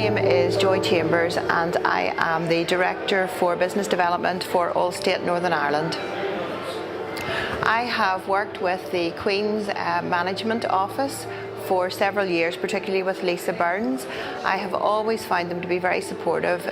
name is Joy Chambers and I am the Director for Business Development for Allstate Northern Ireland. I have worked with the Queen's Management Office for several years, particularly with Lisa Burns. I have always found them to be very supportive.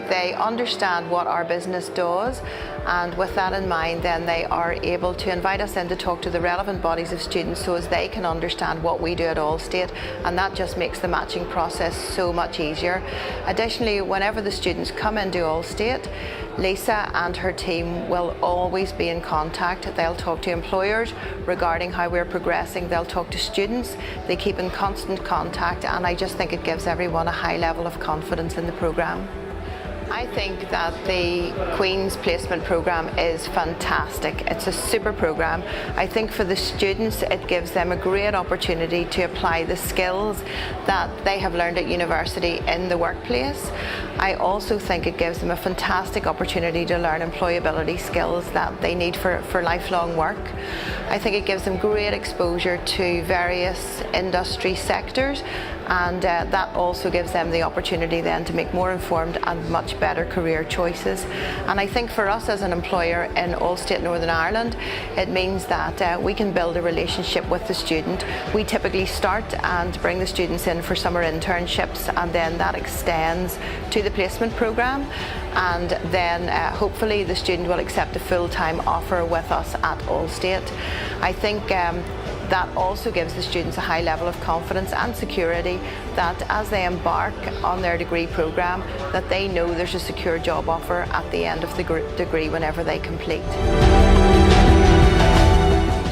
They understand what our business does, and with that in mind then they are able to invite us in to talk to the relevant bodies of students so as they can understand what we do at Allstate, and that just makes the matching process so much easier. Additionally, whenever the students come into Allstate, Lisa and her team will always be in contact. They'll talk to employers regarding how we're progressing, they'll talk to students, they keep in constant contact, and I just think it gives everyone a high level of confidence in the programme. I think that the Queen's Placement Programme is fantastic. It's a super programme. I think for the students it gives them a great opportunity to apply the skills that they have learned at university in the workplace. I also think it gives them a fantastic opportunity to learn employability skills that they need for lifelong work. I think it gives them great exposure to various industry sectors, and that also gives them the opportunity then to make more informed and much better career choices. And I think for us as an employer in Allstate Northern Ireland, it means that we can build a relationship with the student. We typically start and bring the students in for summer internships, and then that extends to the placement programme, and then hopefully the student will accept a full-time offer with us at Allstate. I think that also gives the students a high level of confidence and security that as they embark on their degree programme, that they know there's a secure job offer at the end of the degree whenever they complete.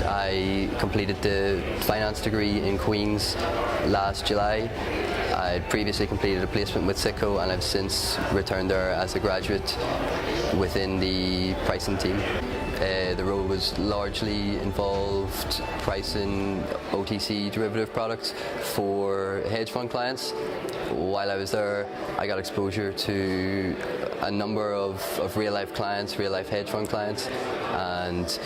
I completed the finance degree in Queen's last July. I had previously completed a placement with Citco, and I've since returned there as a graduate within the pricing team. The role was largely involved pricing OTC derivative products for hedge fund clients. While I was there, I got exposure to a number of real-life clients, real-life hedge fund clients, and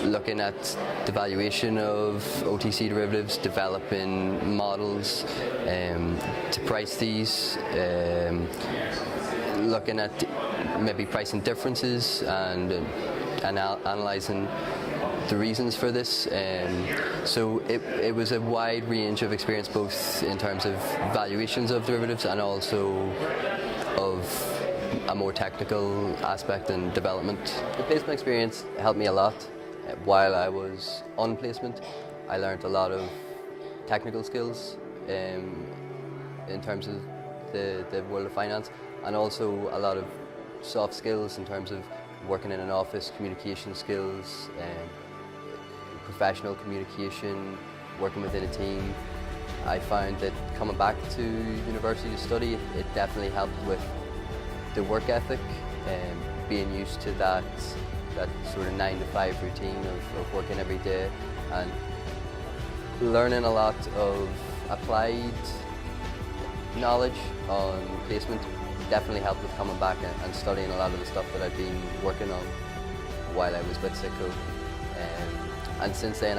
looking at the valuation of OTC derivatives, developing models to price these, looking at maybe pricing differences and analysing the reasons for this. So it was a wide range of experience, both in terms of valuations of derivatives and also of a more technical aspect and development. The placement experience helped me a lot. While I was on placement, I learned a lot of technical skills in terms of the world of finance, and also a lot of soft skills in terms of working in an office, communication skills, professional communication, working within a team. I found that coming back to university to study, it definitely helped with the work ethic and being used to that sort of 9-to-5 routine of working every day, and learning a lot of applied knowledge on placement definitely helped with coming back and studying a lot of the stuff that I've been working on while I was with Citco. And since then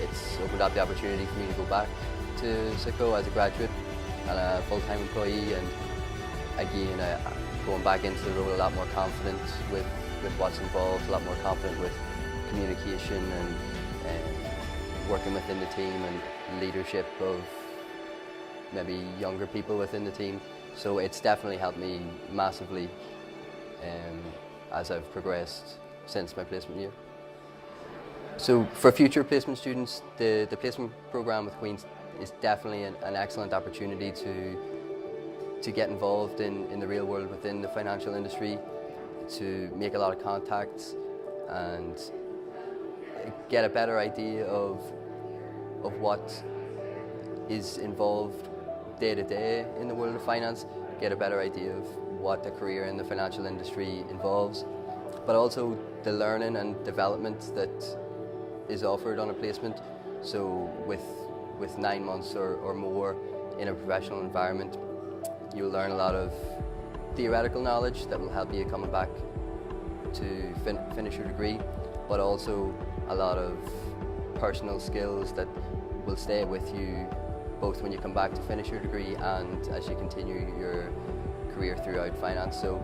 it's opened up the opportunity for me to go back to Citco as a graduate and a full-time employee, and again going back into the role a lot more confident with what's involved, a lot more confident with communication and working within the team and leadership of maybe younger people within the team. So it's definitely helped me massively as I've progressed since my placement year. So for future placement students, the placement programme with Queen's is definitely an excellent opportunity to get involved in the real world within the financial industry, to make a lot of contacts and get a better idea of what is involved day to day in the world of finance, get a better idea of what a career in the financial industry involves, but also the learning and development that is offered on a placement. So with 9 months or more in a professional environment, you'll learn a lot of theoretical knowledge that will help you coming back to finish your degree, but also a lot of personal skills that will stay with you both when you come back to finish your degree and as you continue your career throughout finance. So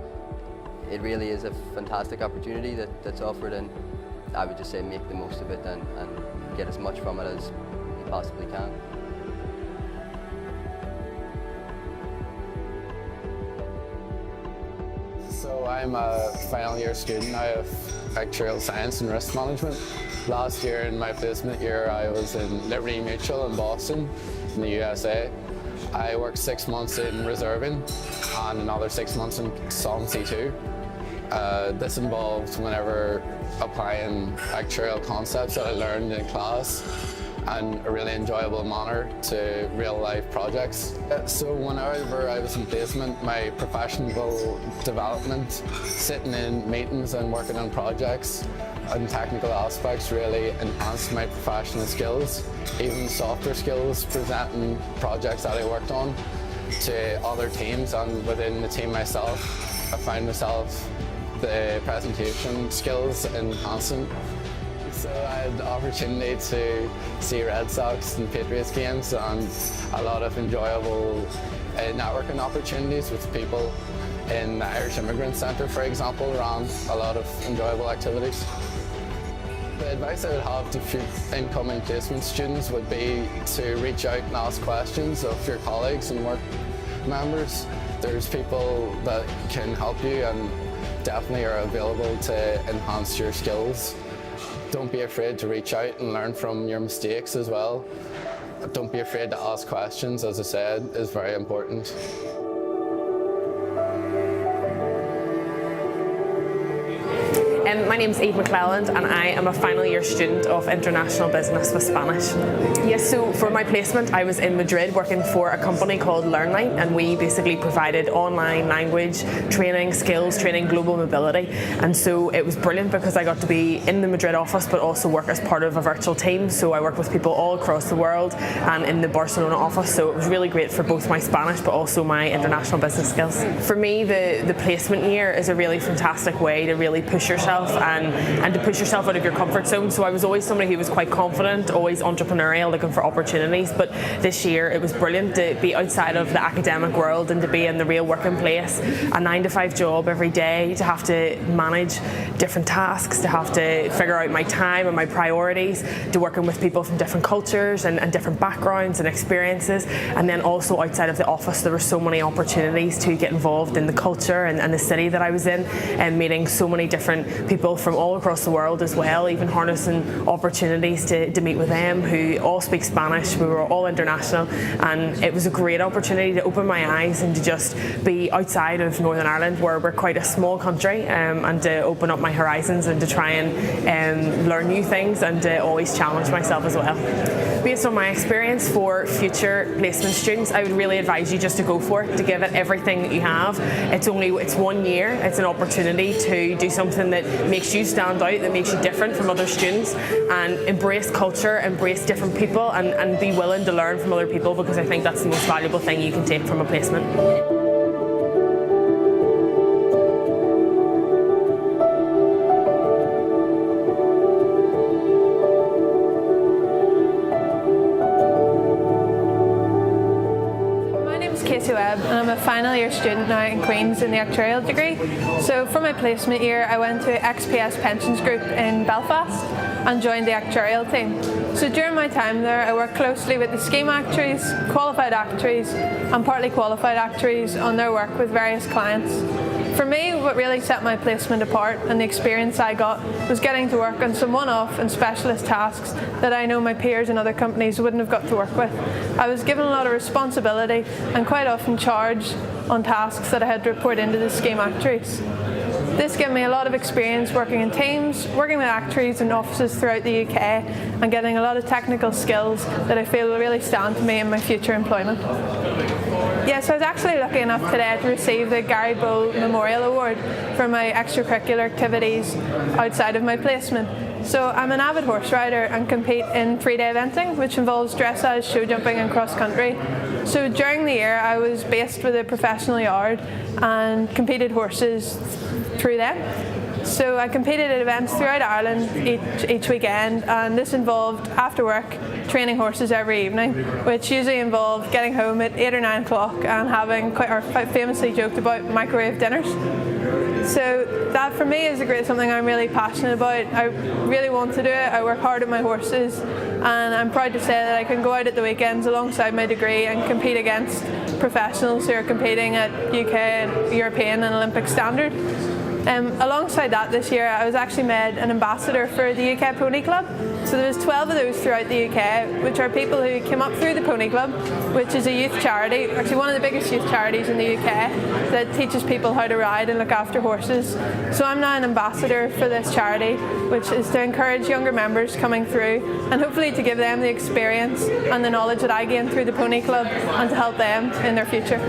it really is a fantastic opportunity that's offered, and I would just say make the most of it and get as much from it as you possibly can. So I'm a final year student now of actuarial science and risk management. Last year in my placement year I was in Liberty Mutual in Boston in the USA. I worked 6 months in reserving and another 6 months in Solvency II. This involved whenever applying actuarial concepts that I learned in class and a really enjoyable manner to real life projects. So whenever I was in placement, my professional development, sitting in meetings and working on projects and technical aspects really enhanced my professional skills, even softer skills, presenting projects that I worked on to other teams and within the team myself. I found myself the presentation skills enhancing. So I had the opportunity to see Red Sox and Patriots games and a lot of enjoyable networking opportunities with people. In the Irish Immigrant Centre, for example, ran a lot of enjoyable activities. The advice I would have to incoming placement students would be to reach out and ask questions of your colleagues and work members. There's people that can help you and definitely are available to enhance your skills. Don't be afraid to reach out and learn from your mistakes as well. Don't be afraid to ask questions, as I said, is very important. My name is Eve McClelland and I am a final year student of International Business with Spanish. Yes, so for my placement I was in Madrid working for a company called LearnLine, and we basically provided online language training, skills training, global mobility, and so it was brilliant because I got to be in the Madrid office but also work as part of a virtual team. So I worked with people all across the world and in the Barcelona office, so it was really great for both my Spanish but also my international business skills. For me the placement year is a really fantastic way to really push yourself and to push yourself out of your comfort zone. So I was always somebody who was quite confident, always entrepreneurial, looking for opportunities, but this year it was brilliant to be outside of the academic world and to be in the real working place, a 9-to-5 job every day, to have to manage different tasks, to have to figure out my time and my priorities, to working with people from different cultures and different backgrounds and experiences, and then also outside of the office there were so many opportunities to get involved in the culture and the city that I was in, and meeting so many different people from all across the world as well, even harnessing opportunities to meet with them who all speak Spanish. We were all international, and it was a great opportunity to open my eyes and to just be outside of Northern Ireland, where we're quite a small country, and to open up my horizons and to try and learn new things and to always challenge myself as well. Based on my experience for future placement students, I would really advise you just to go for it, to give it everything that you have. It's 1 year, it's an opportunity to do something that makes you stand out, that makes you different from other students, and embrace culture, embrace different people, and be willing to learn from other people, because I think that's the most valuable thing you can take from a placement. And I'm a final year student now in Queen's in the actuarial degree. So for my placement year I went to XPS Pensions Group in Belfast and joined the actuarial team. So during my time there I worked closely with the scheme actuaries, qualified actuaries and partly qualified actuaries on their work with various clients. For me, what really set my placement apart and the experience I got was getting to work on some one-off and specialist tasks that I know my peers in other companies wouldn't have got to work with. I was given a lot of responsibility and quite often charged on tasks that I had to report into the scheme actuaries. This gave me a lot of experience working in teams, working with actuaries in offices throughout the UK, and getting a lot of technical skills that I feel will really stand to me in my future employment. Yes, I was actually lucky enough today to receive the Gary Bull Memorial Award for my extracurricular activities outside of my placement. So I'm an avid horse rider and compete in 3-day eventing, which involves dressage, show jumping and cross country. So during the year I was based with a professional yard and competed horses through them. So I competed at events throughout Ireland each weekend, and this involved after work training horses every evening, which usually involved getting home at 8 or 9 o'clock and having quite famously joked about microwave dinners. So that for me is something I'm really passionate about. I really want to do it. I work hard at my horses, and I'm proud to say that I can go out at the weekends alongside my degree and compete against professionals who are competing at UK, European and Olympic standard. Alongside that this year I was actually made an ambassador for the UK Pony Club. So there was 12 of those throughout the UK, which are people who came up through the Pony Club, which is a youth charity, actually one of the biggest youth charities in the UK, that teaches people how to ride and look after horses. So I'm now an ambassador for this charity, which is to encourage younger members coming through and hopefully to give them the experience and the knowledge that I gained through the Pony Club and to help them in their future.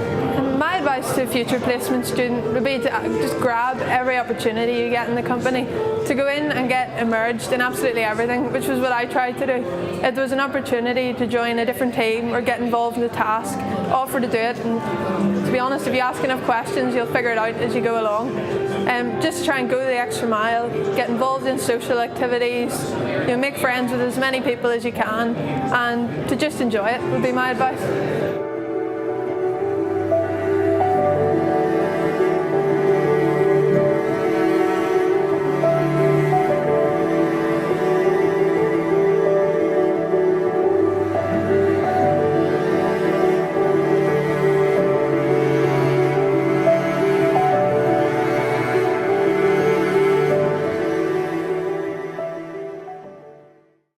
My advice to a future placement student would be to just grab every opportunity you get in the company, to go in and get immersed in absolutely everything, which was what I tried to do. If there was an opportunity to join a different team or get involved in the task, offer to do it, and to be honest, if you ask enough questions you'll figure it out as you go along. Just try and go the extra mile, get involved in social activities, make friends with as many people as you can, and to just enjoy it would be my advice.